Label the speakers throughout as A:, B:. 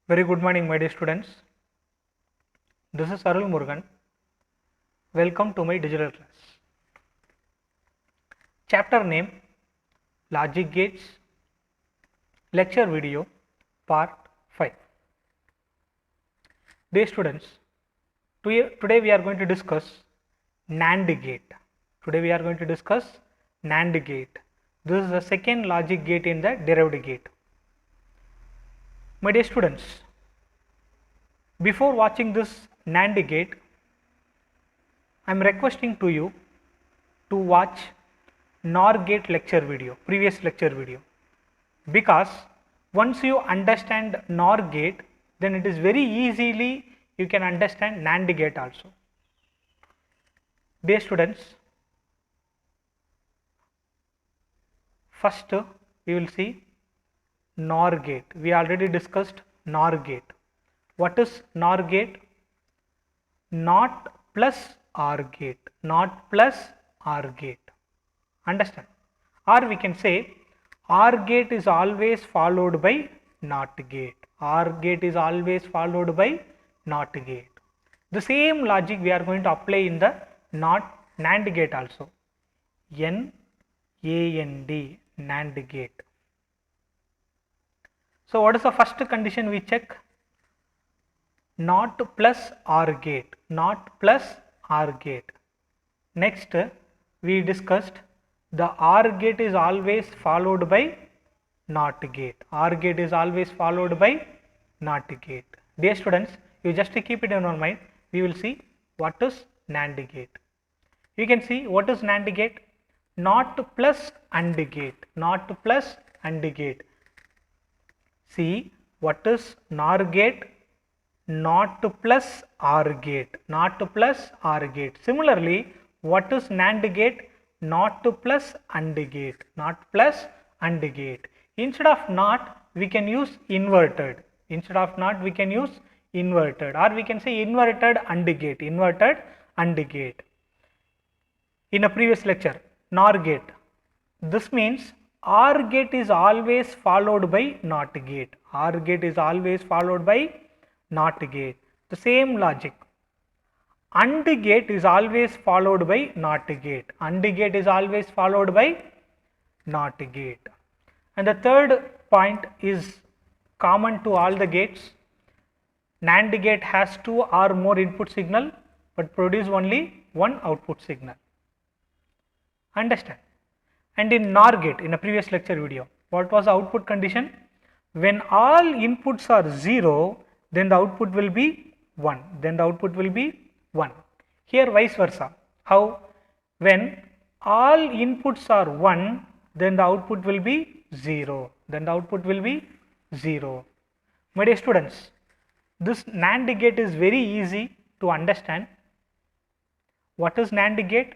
A: Very good morning, my dear students. This is Arul Murugan. Welcome to my digital class. Chapter name Logic Gates, lecture video, part 5. Dear students, today we are going to discuss NAND gate. Today we are going to discuss NAND gate. This is the second logic gate in the derived gate. My dear students, before watching this NAND gate, I am requesting to you to watch NOR gate lecture video, previous lecture video, because once you understand NOR gate, then it is very easily you can understand NAND gate also. Dear students, first we will see NOR gate. We already discussed NOR gate. What is NOR gate? Not plus OR gate, not plus OR gate. Understand? Or we can say OR gate is always followed by NOT gate. OR gate is always followed by NOT gate. The same logic we are going to apply in the NAND gate also. NAND, NAND gate. So what is the first condition we check? Not plus OR gate, not plus OR gate. Next we discussed the OR gate is always followed by NOT gate. OR gate is always followed by NOT gate. Dear students, you just keep it in your mind. We will see what is NAND gate. You can see what is NAND gate. Not plus AND gate, not plus AND gate. See what is NOR gate. Not plus OR gate, not plus OR gate. Similarly, what is NAND gate? Not plus AND gate, not plus AND gate. Instead of not, we can use inverted. Instead of not, we can use inverted, or we can say inverted AND gate, inverted AND gate. In a previous lecture, NOR gate. This means OR gate is always followed by NOT gate. OR gate is always followed by NOT gate. The same logic. AND gate is always followed by NOT gate. AND gate is always followed by NOT gate. And the third point is common to all the gates. NAND gate has 2 or more input signal but produce only one output signal. Understand? And in NOR gate, in a previous lecture video, what was the output condition? When all inputs are 0, then the output will be 1, then the output will be 1. Here vice versa. How? When all inputs are 1, then the output will be 0, then the output will be 0. My dear students, this NAND gate is very easy to understand. What is NAND gate?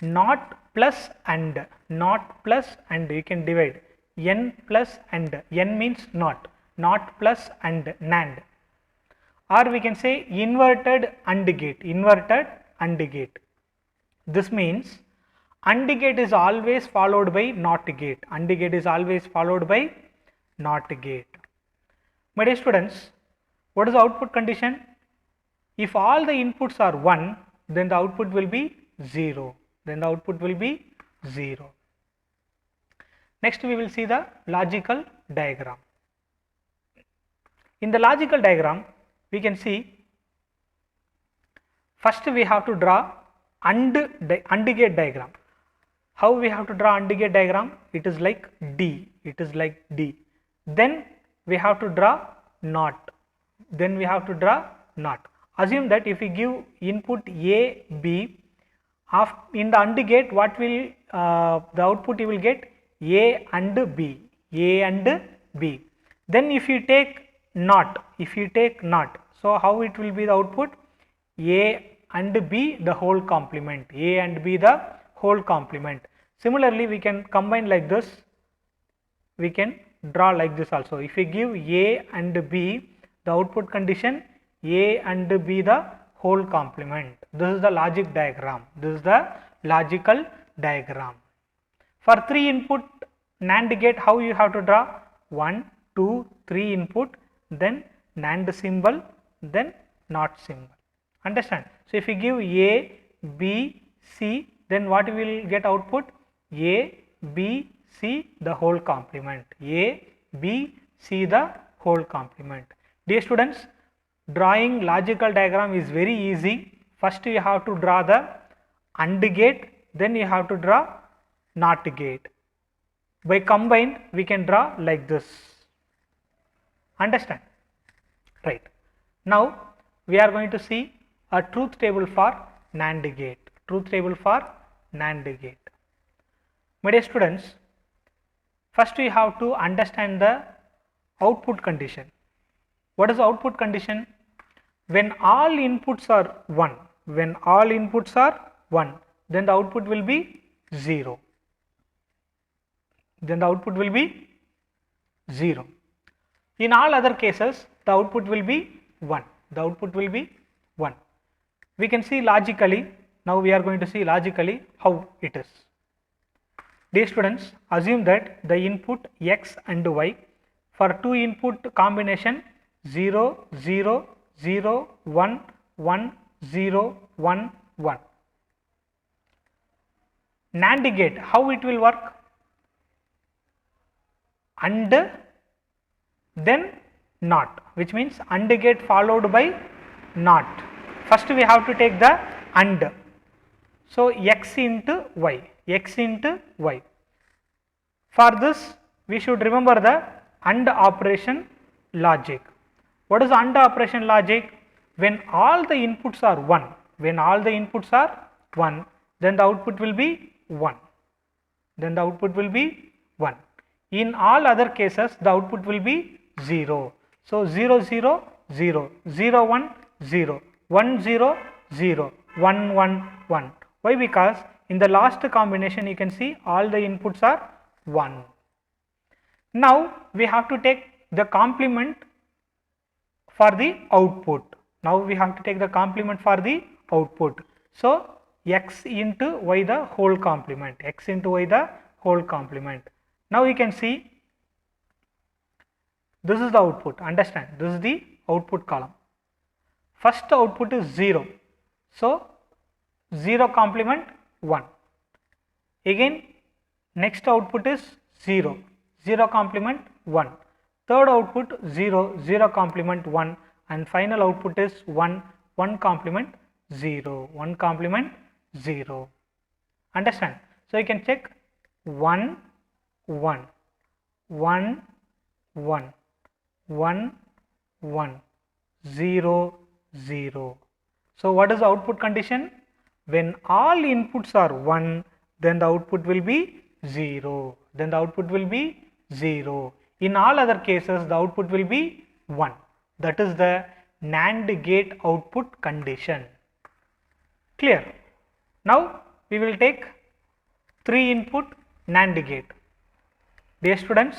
A: Not plus AND, not plus AND, you can divide. N plus AND, N means not plus AND, NAND. Or we can say inverted AND gate, inverted AND gate. This means AND gate is always followed by NOT gate, AND gate is always followed by NOT gate. My dear students, what is the output condition? If all the inputs are 1, then the output will be 0, then the output will be 0. Next we will see the logical diagram. In the logical diagram, we can see first we have to draw AND gate diagram. How we have to draw AND gate diagram? It is like D, it is like D. Then we have to draw NOT, then we have to draw NOT. Assume that if we give input A, B, in the AND gate, what will the output you will get? A and B, A and B. Then if you take NOT, so how it will be the output? A and B the whole complement, A and B the whole complement. Similarly, we can combine like this, we can draw like this also. If we give A and B, the output condition A and B the whole complement. This is the logic diagram, this is the logical diagram. For 3 input NAND gate, how you have to draw? 1, 2, 3 input, then NAND symbol, then NOT symbol. Understand? So if you give A, B, C, then what we will get output? A, B, C the whole complement. A, B, C the whole complement. Dear students, drawing logical diagram is very easy. First you have to draw the AND gate, then you have to draw NOT gate. By combined we can draw like this. Understand? Right. Now we are going to see a truth table for NAND gate. Truth table for NAND gate. My dear students, first we have to understand the output condition. What is the output condition? When all inputs are 1, when all inputs are 1, then the output will be 0. Then the output will be 0. In all other cases, the output will be 1. The output will be 1. We can see logically, now we are going to see logically how it is. Dear students, assume that the input X and Y for two input combination 0, 0, 0, 1, 1, 0, 1, 1. NAND gate, how it will work? AND then NOT, which means AND gate followed by NOT. First we have to take the AND. So X into Y, X into Y. For this we should remember the AND operation logic. What is AND operation logic? When all the inputs are 1, when all the inputs are 1, then the output will be 1. Then the output will be 1. In all other cases, the output will be 0. So 0, 0, 0, 0, 1, 0, 1, 0, 0, 1, 1, 1. Why? Because in the last combination you can see all the inputs are 1. Now we have to take the complement for the output. Now we have to take the complement for the output. So X into Y the whole complement, X into Y the whole complement. Now you can see this is the output. Understand? This is the output column. First output is 0. So 0 complement 1. Again next output is 0, 0 complement 1. Third output 0, 0 complement 1, and final output is 1, 1 complement 0, 1 complement 0. Understand? So you can check 1, 1, 1, 1, 1, 1, 0, 0. So what is the output condition? When all inputs are 1, then the output will be 0. Then the output will be 0. In all other cases, the output will be 1. That is the NAND gate output condition. Clear? Now we will take 3 input NAND gate. Dear students,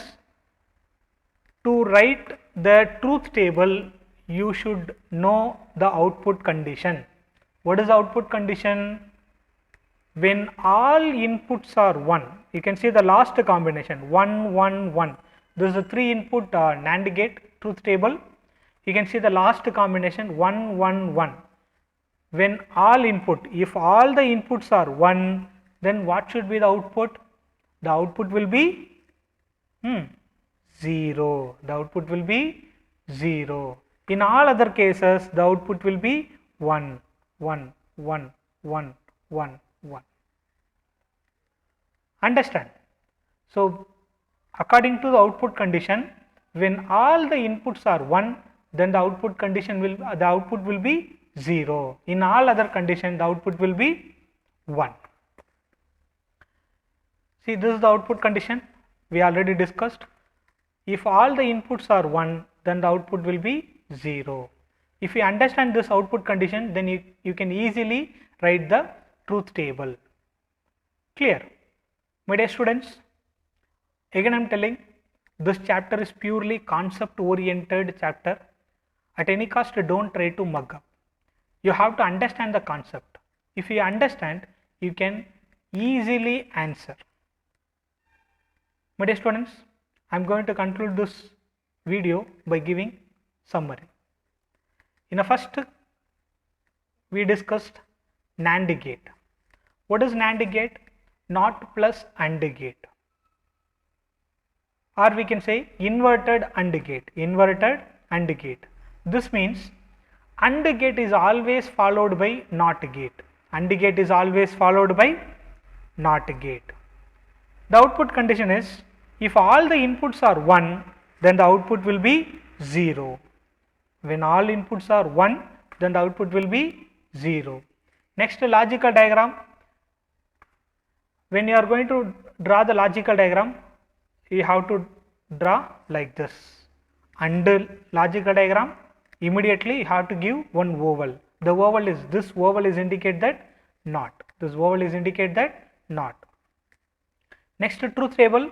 A: to write the truth table, you should know the output condition. What is the output condition? When all inputs are 1, you can see the last combination 1, 1, 1. This is a 3 input NAND gate truth table. You can see the last combination 1, 1, 1. When all input, if all the inputs are 1, then what should be the output? The output will be 0. The output will be 0. In all other cases, the output will be 1, 1, 1, 1, 1, 1. Understand? So according to the output condition, when all the inputs are 1, then the output will be 0. In all other conditions, the output will be 1. See, this is the output condition we already discussed. If all the inputs are 1, then the output will be 0. If you understand this output condition, then you can easily write the truth table. Clear? My dear students, again I am telling, this chapter is purely concept oriented chapter. At any cost, don't try to mug up. You have to understand the concept. If you understand, you can easily answer. My dear students, I am going to conclude this video by giving summary. In the first, we discussed NAND gate. What is NAND gate? Not plus AND gate, or we can say inverted AND gate. Inverted AND gate. This means AND gate is always followed by NOT gate. AND gate is always followed by NOT gate. The output condition is, if all the inputs are 1, then the output will be 0. When all inputs are 1, then the output will be 0. Next, logical diagram. When you are going to draw the logical diagram, you have to draw like this. Under logical diagram, immediately you have to give one oval. The oval is, this oval is indicate that NOT. This oval is indicate that NOT. Next, truth table.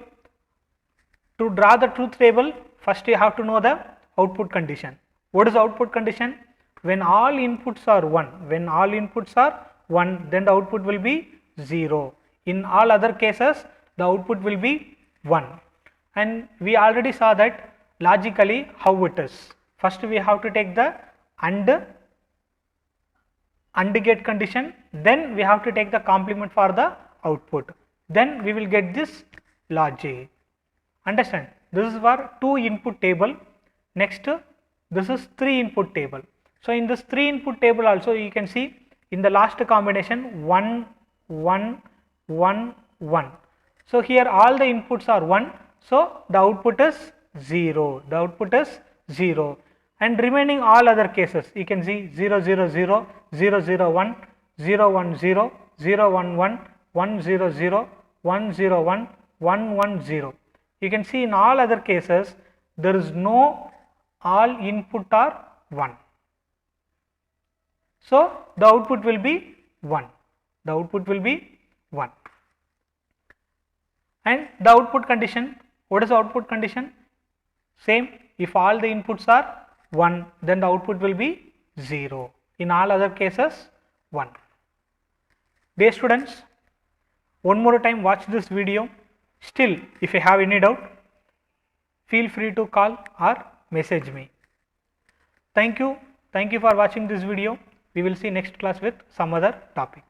A: To draw the truth table, first you have to know the output condition. What is the output condition? When all inputs are 1. When all inputs are 1, then the output will be 0. In all other cases, the output will be 1. And we already saw that logically how it is. First we have to take the AND gate condition, then we have to take the complement for the output. Then we will get this logic. Understand? This is for 2 input table. Next, this is 3 input table. So in this 3 input table also you can see in the last combination 1, 1, 1, 1. So here all the inputs are 1. So the output is 0. The output is 0. And remaining all other cases you can see 0, 0, 0, 0, 0, 1, 0, 1, 0, 0, 1, 1, 1, 0, 0, 1, 0, 1, 1, 1, 0. You can see in all other cases there is no all input are 1. So the output will be 1. The output will be 1. And the output condition, what is the output condition? Same, if all the inputs are 1, then the output will be 0. In all other cases 1. Dear students, one more time watch this video. Still, if you have any doubt, feel free to call or message me. Thank you for watching this video. We will see next class with some other topic.